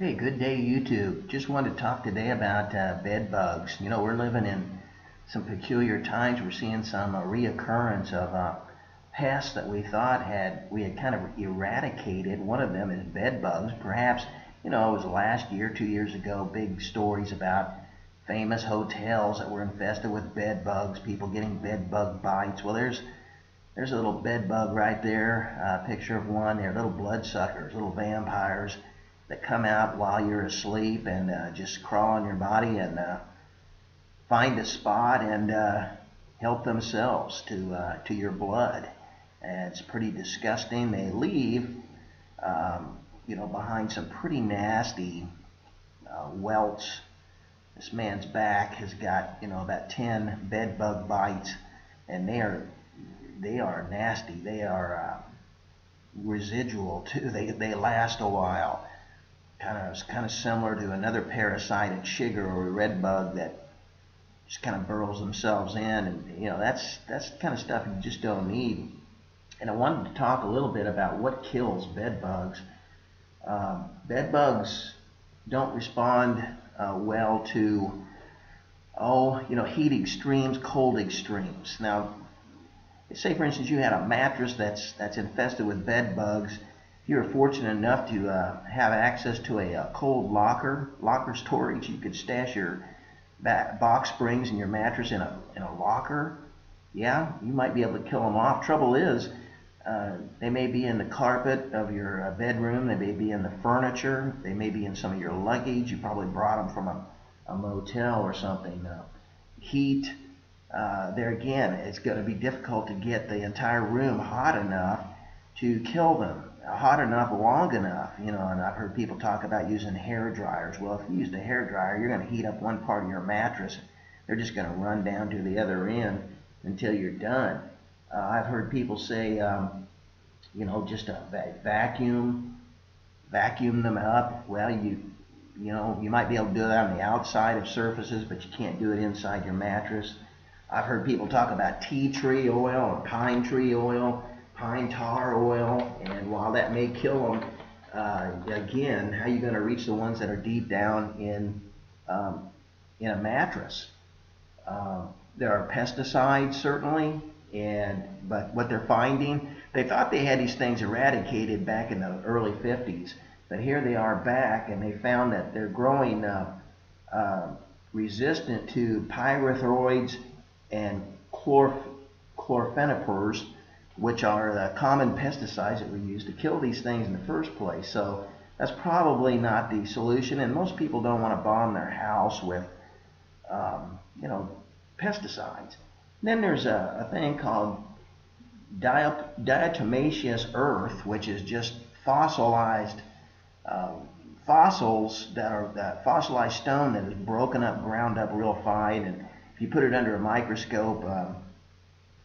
Hey, good day, YouTube. Just wanted to talk today about bed bugs. You know, we're living in some peculiar times. We're seeing some reoccurrence of pests that we had kind of eradicated. One of them is bed bugs. Perhaps, you know, it was last year, 2 years ago, big stories about famous hotels that were infested with bed bugs, people getting bed bug bites. Well, there's a little bed bug right there, a picture of one. They're little bloodsuckers, little vampires that come out while you're asleep and just crawl on your body and find a spot and help themselves to your blood. And it's pretty disgusting. They leave, you know, behind some pretty nasty welts. This man's back has got, you know, about 10 bed bug bites, and they are nasty. They are residual too. They last a while. Kind of similar to another parasite, a chigger or a red bug that just kind of burrows themselves in, and you know that's the kind of stuff you just don't need. And I wanted to talk a little bit about what kills bed bugs. Bed bugs don't respond well to heat extremes, cold extremes. Now, say for instance you had a mattress that's infested with bed bugs. You're fortunate enough to have access to a cold locker storage. You could stash your box springs and your mattress in a locker. Yeah, you might be able to kill them off. Trouble is, they may be in the carpet of your bedroom. They may be in the furniture. They may be in some of your luggage. You probably brought them from a motel or something. Heat. There again, it's going to be difficult to get the entire room hot enough to kill them. Hot enough, long enough, you know, and I've heard people talk about using hair dryers. Well, if you use a hair dryer, you're going to heat up one part of your mattress. They're just going to run down to the other end until you're done. I've heard people say, you know, just a vacuum them up. Well, you know, you might be able to do that on the outside of surfaces, but you can't do it inside your mattress. I've heard people talk about tea tree oil or pine tree oil, pine tar oil, and while that may kill them, again, how are you going to reach the ones that are deep down in a mattress? There are pesticides, certainly, but what they're finding, they thought they had these things eradicated back in the early 50s, but here they are back, and they found that they're growing resistant to pyrethroids and chlorfenapyrs, which are the common pesticides that we use to kill these things in the first place. So that's probably not the solution, and most people don't want to bomb their house with, pesticides. And then there's a thing called diatomaceous earth, which is just fossilized fossils that fossilized stone that is broken up, ground up real fine, and if you put it under a microscope,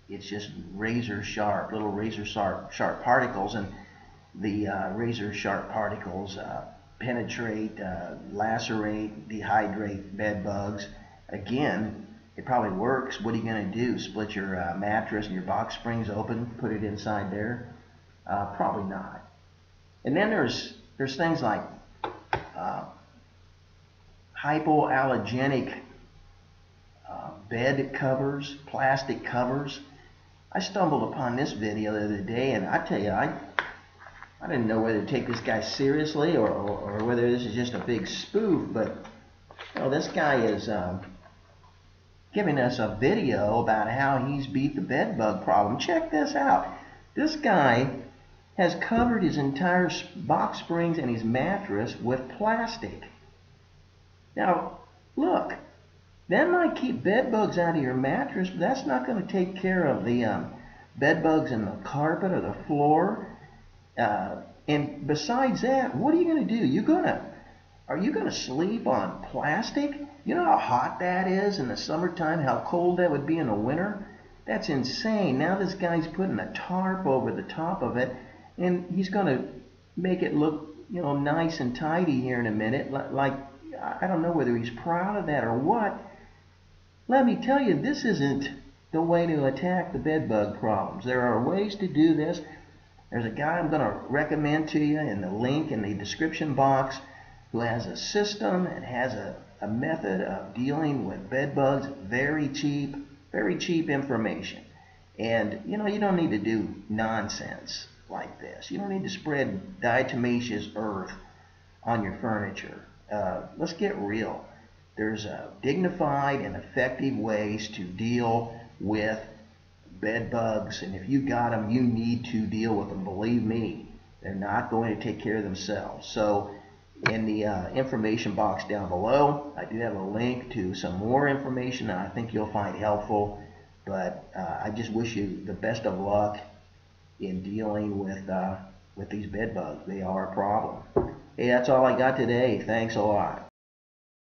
it's just little razor sharp particles, and the razor sharp particles penetrate, lacerate, dehydrate bed bugs. Again, it probably works. What are you going to do? Split your mattress and your box springs open, put it inside there? Probably not. And then there's things like hypoallergenic bed covers, plastic covers. I stumbled upon this video the other day, and I tell you, I didn't know whether to take this guy seriously or whether this is just a big spoof, but you know, this guy is giving us a video about how he's beat the bed bug problem. Check this out. This guy has covered his entire box springs and his mattress with plastic. Now, look. That might keep bed bugs out of your mattress, but that's not going to take care of the bed bugs in the carpet or the floor. And besides that, what are you going to do? Are you going to sleep on plastic? You know how hot that is in the summertime, how cold that would be in the winter? That's insane. Now this guy's putting a tarp over the top of it, and he's going to make it look, you know, nice and tidy here in a minute. Like, I don't know whether he's proud of that or what. Let me tell you, this isn't the way to attack the bed bug problems. There are ways to do this. There's a guy I'm going to recommend to you in the link in the description box who has a system and has a method of dealing with bed bugs. Very cheap information. And you know, you don't need to do nonsense like this. You don't need to spread diatomaceous earth on your furniture. Let's get real. There's dignified and effective ways to deal with bed bugs, and if you got them, you need to deal with them. Believe me, they're not going to take care of themselves. So in the information box down below, I do have a link to some more information that I think you'll find helpful. But I just wish you the best of luck in dealing with these bed bugs. They are a problem. Hey, that's all I got today. Thanks a lot.